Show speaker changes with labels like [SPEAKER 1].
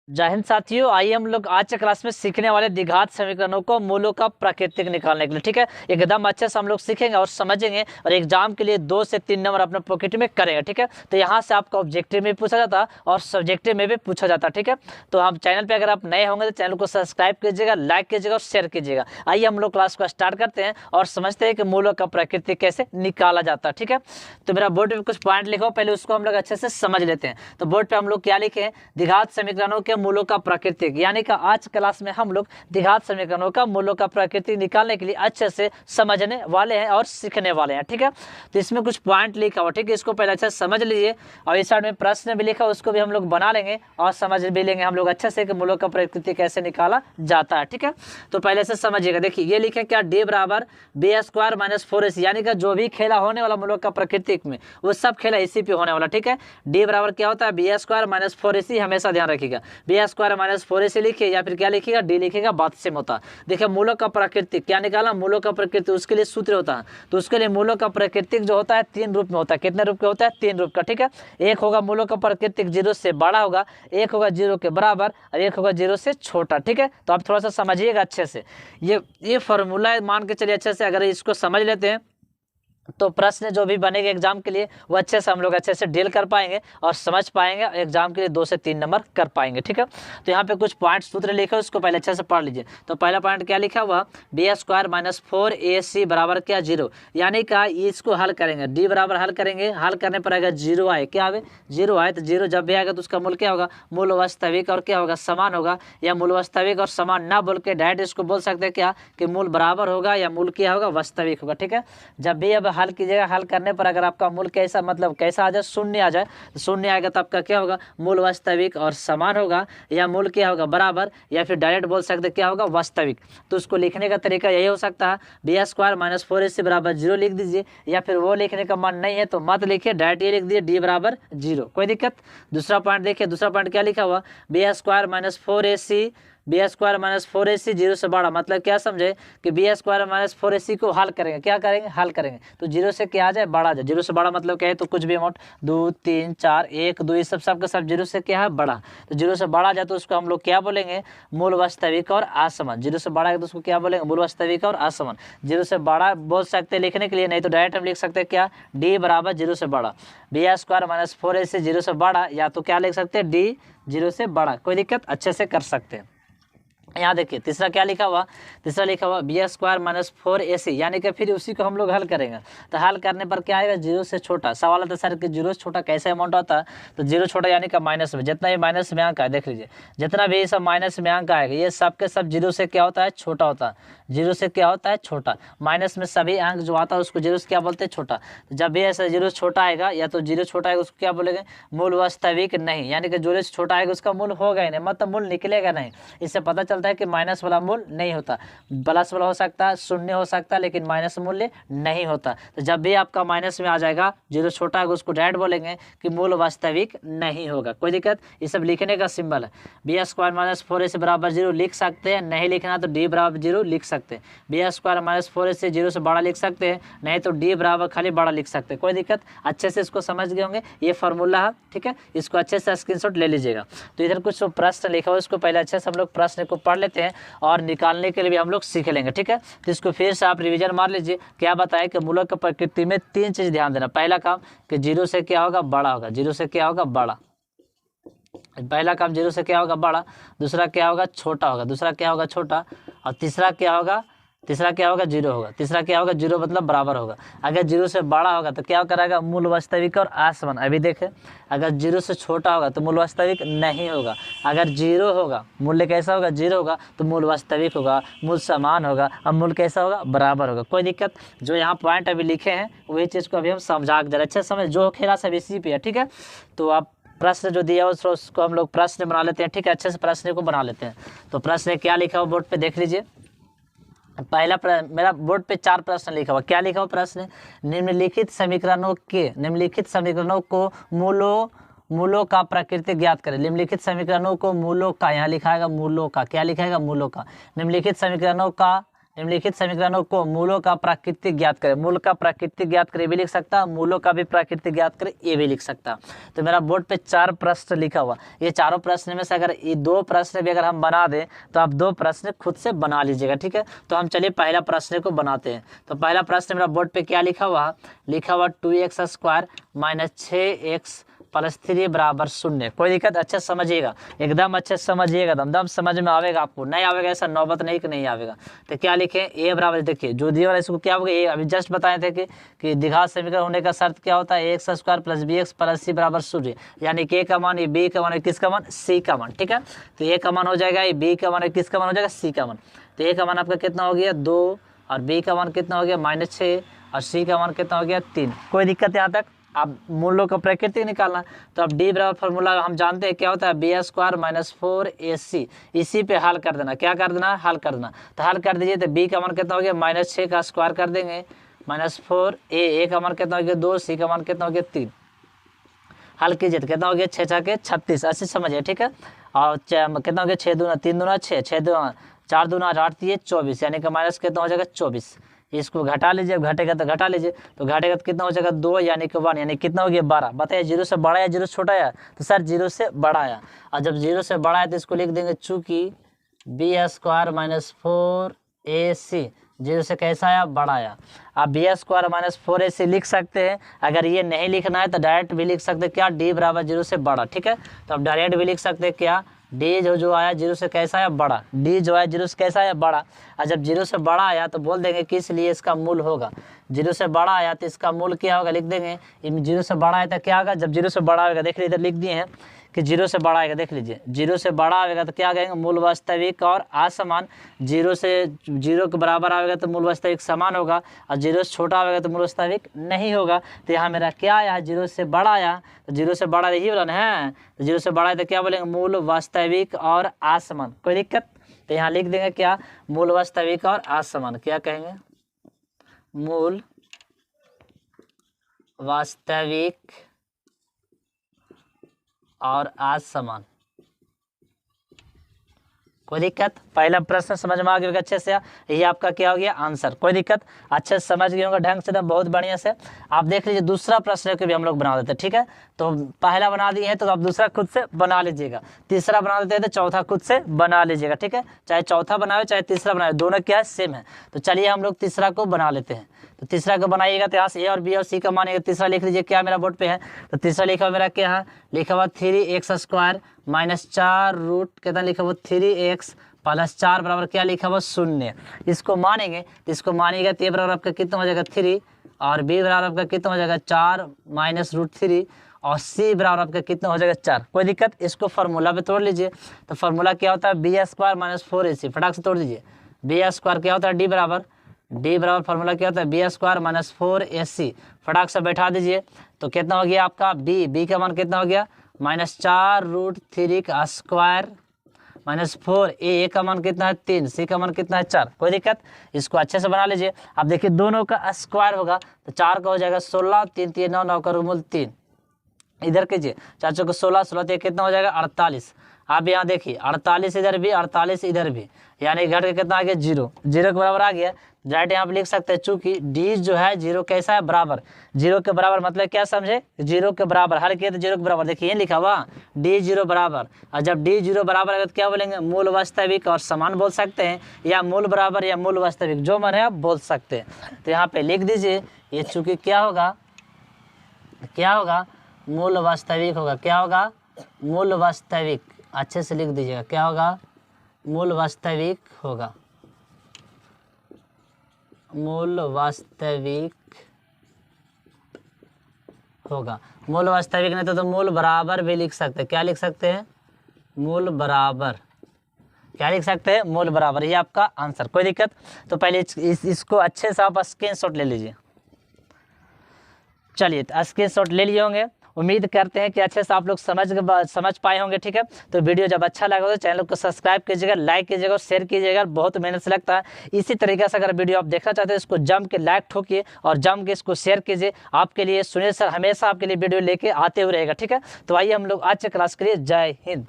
[SPEAKER 1] जय हिंद साथियों, आइए हम लोग आज के क्लास में सीखने वाले द्विघात समीकरणों को मूलों का प्राकृतिक निकालने के लिए। ठीक है, एकदम अच्छे से हम लोग सीखेंगे और समझेंगे और एग्जाम के लिए 2 से 3 नंबर अपने पॉकेट में करेंगे। ठीक है, तो यहाँ से आपका ऑब्जेक्टिव में पूछा जाता और सब्जेक्टिव में भी पूछा जाता। ठीक है, तो हम चैनल पर अगर आप नए होंगे तो चैनल को सब्सक्राइब कीजिएगा, लाइक कीजिएगा और शेयर कीजिएगा। आइए हम लोग क्लास को स्टार्ट करते हैं और समझते हैं कि मूलों का प्राकृतिक कैसे निकाला जाता है। ठीक है, तो मेरा बोर्ड पे कुछ पॉइंट लिखा हो, पहले उसको हम लोग अच्छे से समझ लेते हैं। तो बोर्ड पे हम लोग क्या लिखे हैं? द्विघात समीकरणों के मूलों का प्राकृतिक, यानी कि आज क्लास में हम लोग द्विघात समीकरणों का मूलों का प्राकृतिक निकालने के लिए अच्छे से समझने वाले हैं और सीखने वाले हैं। ठीक है, तो इसमें कुछ पॉइंट लिखा हुआ, ठीक है, इसको पहले अच्छे से समझ लीजिए और इस साइड में प्रश्न भी लिखा, उसको भी हम लोग बना लेंगे और समझ भी लेंगे हम लोग अच्छे से कि मूलों का प्राकृतिक कैसे निकाला जाता है। ठीक है, तो पहले से समझिएगा। देखिए ये लिखे क्या, डी बराबर बी स्क्वायर माइनस 4ac, यानी कि जो भी खेला होने वाला मूलों का प्राकृतिक में वो सब खेला इसी पे होने वाला। ठीक है, डी बराबर क्या होता है, बी स्क्वायर माइनस 4ac, हमेशा ध्यान रखिएगा। बी स्क्वायर माइनस 4ac लिखिए या फिर क्या लिखिएगा, डी लिखिएगा, बात सेम होता है। देखिए मूलों का प्राकृतिक क्या निकाला, मूलों का प्राकृतिक, उसके लिए सूत्र होता है। तो उसके लिए मूलों का प्राकृतिक जो होता है 3 रूप में होता है। कितने रूप का होता है? 3 रूप का। ठीक है, एक होगा मूलों का प्राकृतिक 0 से बड़ा होगा, एक होगा 0 के बराबर और एक होगा 0 से छोटा। ठीक है, तो आप थोड़ा सा समझिएगा अच्छे से। ये फॉर्मूला मान के चलिए अच्छे से, अगर इसको समझ लेते हैं तो प्रश्न जो भी बनेगा एग्जाम के लिए वो अच्छे से हम लोग अच्छे से डील कर पाएंगे और समझ पाएंगे, एग्जाम के लिए 2 से 3 नंबर कर पाएंगे। ठीक है, तो यहाँ पे कुछ पॉइंट सूत्र लिखे, उसको पहले अच्छे से पढ़ लीजिए। तो पहला पॉइंट क्या लिखा हुआ, बी स्क्वायर माइनस 4ac बराबर क्या 0, यानी कि इसको हल करेंगे, डी बराबर हल करेंगे, हल करने पर अगर 0 आए, क्या आए 0 आए, तो 0 जब भी आएगा तो उसका मूल क्या होगा, मूल वास्तविक और क्या होगा, समान होगा। या मूल वास्तविक और समान ना बोल के डायरेक्ट इसको बोल सकते हैं क्या कि मूल बराबर होगा या मूल क्या होगा, वास्तविक होगा। ठीक है, जब भी अब हल कीजिएगा, हल करने पर अगर आपका मूल कैसा मतलब कैसा आ जाए, शून्य आ जाए, तो शून्य आएगा तो आपका क्या होगा, मूल वास्तविक और समान होगा, या मूल क्या होगा, बराबर, या फिर डायरेक्ट बोल सकते क्या होगा, वास्तविक। तो उसको लिखने का तरीका यही हो सकता है, बी स्क्वायर माइनस 4ac बराबर 0 लिख दीजिए, या फिर वो लिखने का मन नहीं है तो मत लिखिए, डायरेक्ट ये लिख दीजिए डी बराबर 0, कोई दिक्कत। दूसरा पॉइंट देखिए, दूसरा पॉइंट क्या लिखा हुआ, b square minus 4ac, b square minus 4ac 0 से बड़ा, मतलब क्या समझे कि बी स्क्वायर माइनस 4ac को हल करेंगे, क्या करेंगे, हल करेंगे, तो 0 से क्या आ जाए, बड़ा आ जाए। 0 से बड़ा मतलब क्या है, तो कुछ भी अमाउंट 2 3 4 1 2 ये सब का सब 0 से क्या है, बड़ा। तो 0 से बड़ा आ जाए तो उसको हम लोग क्या बोलेंगे, मूल वास्तविक और असमान। 0 से बड़ा है तो उसको क्या बोलेंगे, मूल वास्तविक और असमान। 0 से बड़ा बोल सकते हैं लिखने के लिए, नहीं तो डायरेक्ट हम लिख सकते हैं क्या, डी बराबर 0 से बड़ा, बी स्क्वायर माइनस 4ac 0 से बड़ा, या तो क्या लिख सकते हैं, डी 0 से बड़ा, कोई दिक्कत, अच्छे से कर सकते हैं। यहाँ देखिए तीसरा क्या लिखा हुआ, तीसरा लिखा हुआ बी स्क्वायर माइनस 4ac, यानी कि फिर उसी को हम लोग हल करेंगे। तो हल करने पर क्या आएगा, 0 से छोटा। सवाल आता है सर कि 0 से छोटा कैसे अमाउंट आता है, तो 0 छोटा यानी कि माइनस में, जितना भी माइनस में अंक है, देख लीजिए जितना भी सब माइनस में अंक आएगा ये सब के सब 0 से क्या होता है, छोटा होता है। 0 से क्या होता है, छोटा। माइनस में सभी अंक जो आता है उसको 0 से क्या बोलते हैं, छोटा। तो जब भी ऐसा 0 छोटा आएगा, या तो 0 छोटा आएगा उसको क्या बोलेंगे, मूल वास्तविक नहीं, यानी कि 0 से छोटा आएगा उसका मूल होगा ही नहीं, मतलब मूल निकलेगा नहीं। इससे पता चलता है कि माइनस वाला मूल नहीं होता, प्लस वाला हो सकता है, शून्य हो सकता है, लेकिन माइनस मूल्य नहीं होता। तो जब भी आपका माइनस में आ जाएगा, 0 छोटा है, उसको डायरेक्ट बोलेंगे कि मूल वास्तविक नहीं होगा, कोई दिक्कत। ये सब लिखने का सिंबल है। बी स्क्वायर माइनस 4ac बराबर 0 लिख सकते हैं, नहीं लिखना तो डी बराबर 0 लिख सकते हैं। बी स्क्वायर माइनस 4ac 0 से बड़ा लिख सकते हैं, नहीं तो डी बराबर खाली बड़ा लिख सकते हैं, कोई दिक्कत। अच्छे से इसको समझ गए होंगे, ये फार्मूला है। ठीक है, इसको अच्छे से स्क्रीनशॉट ले लीजिएगा। तो इधर कुछ प्रश्न लिखा हुआ, इसको पहले अच्छे से हम लोग प्रश्न को पढ़ लेते हैं और निकालने के लिए भी हम लोग सीख लेंगे। ठीक है, तो इसको फिर से आप रिवीजन मार लीजिए। क्या बताया कि मूलों की प्रकृति में 3 चीज ध्यान देना। पहला काम कि 0 से क्या होगा, बड़ा होगा, 0 से क्या होगा, बड़ा। पहला काम 0 से क्या होगा, बड़ा। दूसरा क्या होगा, छोटा होगा। दूसरा क्या होगा, छोटा। और तीसरा क्या होगा, 0 होगा। तीसरा क्या होगा, 0 मतलब बराबर होगा। अगर 0 से बड़ा होगा तो क्या कराएगा, मूल वास्तविक और असमान। अभी देखें, अगर 0 से छोटा होगा तो मूल वास्तविक नहीं होगा। अगर 0 होगा, मूल्य कैसा होगा, 0 होगा तो मूल वास्तविक होगा, मूल समान होगा, और मूल कैसा होगा, बराबर होगा, कोई दिक्कत। जो यहाँ पॉइंट अभी लिखे हैं वही चीज़ को अभी हम समझा दे रहे हैं, अच्छे समझ, जो खेला सब इसी पे है। ठीक है, तो आप प्रश्न जो दिया उसको हम लोग प्रश्न बना लेते हैं। ठीक है, अच्छे से प्रश्न को बना लेते हैं। तो प्रश्न क्या लिखा हुआ बोर्ड पे देख लीजिए। पहला मेरा बोर्ड पे 4 प्रश्न लिखा हुआ, क्या लिखा हुआ प्रश्न, निम्नलिखित समीकरणों को मूलों का प्राकृतिक ज्ञात करें। निम्नलिखित समीकरणों को मूलों का, यहाँ लिखाएगा मूलों का, क्या लिखाएगा, मूलों का। निम्नलिखित समीकरणों का निम्नलिखित समीकरणों को मूलों का प्राकृतिक ज्ञात करें। मूल का प्राकृतिक ज्ञात करें भी लिख सकता, मूलों का भी प्राकृतिक ज्ञात करें ये भी लिख सकता। तो मेरा बोर्ड पे 4 प्रश्न लिखा हुआ, ये चारों प्रश्न में से अगर ये 2 प्रश्न भी अगर हम बना दें तो आप 2 प्रश्न खुद से बना लीजिएगा, ठीक है। तो हम चलिए पहला प्रश्न को बनाते हैं। तो पहला प्रश्न मेरा बोर्ड पे क्या लिखा हुआ 2x² - 6x + 3 = 0। कोई दिक्कत, अच्छे समझिएगा, एकदम अच्छे समझिएगा, दम समझ में आवेगा, आपको नहीं आवेगा ऐसा नौबत नहीं कि नहीं आवेगा। तो क्या लिखें a बराबर, देखिए जो दिया वाला इसको क्या होगा, ये अभी जस्ट बताए थे कि द्विघात समीकरण होने का शर्त क्या होता है, ax² + bx + c = 0, यानी कि a का मान, ये b का मान, किसका मान, c का मान, ठीक है। तो a का मान हो जाएगा, ये b का मान, किसका मान हो जाएगा, c का मान। तो a का मान आपका कितना हो गया 2 और b का मान कितना हो गया -6 और c का मान कितना हो गया 3। कोई दिक्कत यहाँ तक? आप मूलों का प्राकृतिक निकालना, तो अब d बराबर फार्मूला हम जानते हैं क्या होता है, b² - 4ac, इसी पे हल कर देना, क्या कर देना, हल कर देना। तो हल कर दीजिए, तो b का मान कितना हो गया -6 का स्क्वायर कर देंगे -4, a का मान कितना हो गया 2, c का मान कितना हो गया 3। हल कीजिए तो कितना हो गया 6 × 36, अच्छे समझिए, ठीक है। और कितना हो गया 6 दूना 3 दूना 6, 6 दूना 4 दूना 8 3 24, यानी कि माइनस कितना हो जाएगा 24। इसको घटा लीजिए, घटेगा तो घटा लीजिए, तो घटेगा तो कितना हो जाएगा 2 यानी कि 1, यानी कितना हो गया 12। बताइए 0 से बड़ा या 0 से छोटा आया, तो सर 0 से बड़ा आया। और जब 0 से बड़ा है तो इसको लिख देंगे चूँकि b² - 4ac 0 से कैसा आया, बड़ा आया। आप b² - 4ac लिख सकते हैं। अगर ये नहीं लिखना है तो डायरेक्ट भी लिख सकते हैं क्या, d बराबर 0 से बड़ा, ठीक है। तो आप डायरेक्ट भी लिख सकते हैं क्या, d जो आया 0 से कैसा आया, बड़ा, d जो आया 0 से कैसा आया, बड़ा। और जब 0 से बड़ा आया तो बोल देंगे किस लिए इसका मूल होगा, 0 से बड़ा आया तो इसका मूल क्या होगा, लिख देंगे 0 से बड़ा आया तो क्या होगा, जब 0 से बड़ा होगा, देख लीजिए इधर लिख दिए हैं कि 0 से बड़ा आएगा, देख लीजिए 0 से बड़ा आएगा तो क्या कहेंगे, मूल वास्तविक और असमान। 0 से 0 के बराबर आएगा तो मूल वास्तविक समान होगा, और 0 से छोटा आएगा तो मूल वास्तविक नहीं होगा। तो यहाँ मेरा क्या आया, 0 से बड़ा आया, तो 0 से बड़ा यही बोला ना है, तो 0 से बड़ा है तो क्या बोलेंगे, मूल वास्तविक और असमान। कोई दिक्कत? तो यहाँ लिख देंगे क्या, मूल वास्तविक और असमान, क्या कहेंगे, मूल वास्तविक और असमान। कोई दिक्कत? पहला प्रश्न समझ में आ गया अच्छे से, ये आपका क्या हो गया आंसर। कोई दिक्कत? अच्छे से समझ गए होंगे ढंग से, बहुत बढ़िया से। आप देख लीजिए दूसरा प्रश्न को भी हम लोग बना देते हैं, ठीक है। तो पहला बना दिए हैं तो आप दूसरा खुद से बना लीजिएगा, तीसरा बना देते हैं तो चौथा खुद से बना लीजिएगा, ठीक है। चाहे चौथा बनाए चाहे तीसरा बनाए, दोनों क्या है, सेम है। तो चलिए हम लोग तीसरा को बना लेते हैं। तो तीसरा को बनाइएगा तो यहाँ से a और b और c का मानेगा। तीसरा लिख लीजिए, क्या मेरा बोर्ड पे है, तो तीसरा लिखा हुआ मेरा क्या है, लिखा हुआ 3x² - 4 रूट कितना लिखा हुआ 3x + 4 बराबर क्या लिखा हुआ 0। इसको मानेंगे तो इसको मानिएगा तो a बराबर आपका कितना हो जाएगा 3 और b बराबर आपका कितना हो जाएगा 4 - √3 और c बराबर आपका कितना हो जाएगा 4। कोई दिक्कत? इसको फार्मूला पे तोड़ लीजिए। तो फार्मूला क्या होता है, b² - 4ac, फटाक से तोड़ दीजिए। b² क्या होता है, d बराबर फार्मूला क्या होता है, b² - 4ac, फटाक से बैठा दीजिए। तो कितना हो गया आपका b का मान कितना हो गया -4 √3 का स्क्वायर -4, a का मान कितना है 3, c का मान कितना है 4। कोई दिक्कत? इसको अच्छे से बना लीजिए। अब देखिए दोनों का स्क्वायर होगा तो 4 का हो जाएगा 16, 3 3 9, 9 का वर्गमूल 3। इधर कीजिए 4 चौके 16, 16 तो कितना हो जाएगा 48। आप यहाँ देखिए 48 इधर भी 48 इधर भी, यानी घट के कितना आ गया 0, 0 के बराबर आ गया। डायरेक्ट यहाँ पे लिख सकते हैं चूंकि d जो है 0 कैसा है, बराबर, 0 के बराबर मतलब क्या समझे, 0 के बराबर, हर किए तो 0 के बराबर, देखिए ये लिखा हुआ d 0 बराबर। और जब d 0 बराबर है तो क्या बोलेंगे, मूल वास्तविक और समान बोल सकते हैं, या मूल बराबर या मूल वास्तविक, जो मन है आप बोल सकते हैं। तो यहाँ पे लिख दीजिए ये चूंकि क्या होगा, मूल वास्तविक होगा, क्या होगा, मूल वास्तविक, अच्छे से लिख दीजिएगा, क्या होगा, मूल वास्तविक होगा, मूल वास्तविक होगा। मूल वास्तविक नहीं तो मूल बराबर भी लिख सकते हैं, क्या लिख सकते हैं, मूल बराबर, क्या लिख सकते हैं, मूल बराबर, ये आपका आंसर। कोई दिक्कत? तो पहले इसको अच्छे से आप स्क्रीनशॉट ले लीजिए। चलिए तो स्क्रीनशॉट ले लिए होंगे, उम्मीद करते हैं कि अच्छे से आप लोग समझ पाए होंगे, ठीक है। तो वीडियो जब अच्छा लगा तो चैनल को सब्सक्राइब कीजिएगा, लाइक कीजिएगा और शेयर कीजिएगा, बहुत मेहनत से लगता है। इसी तरीके से अगर वीडियो आप देखना चाहते हैं इसको जम के लाइक ठोकिए और जम के इसको शेयर कीजिए। आपके लिए सुनील सर हमेशा आपके लिए वीडियो लेके आते हुए रहेगा, ठीक है। तो आइए हम लोग आज के क्लास के लिए जय हिंद।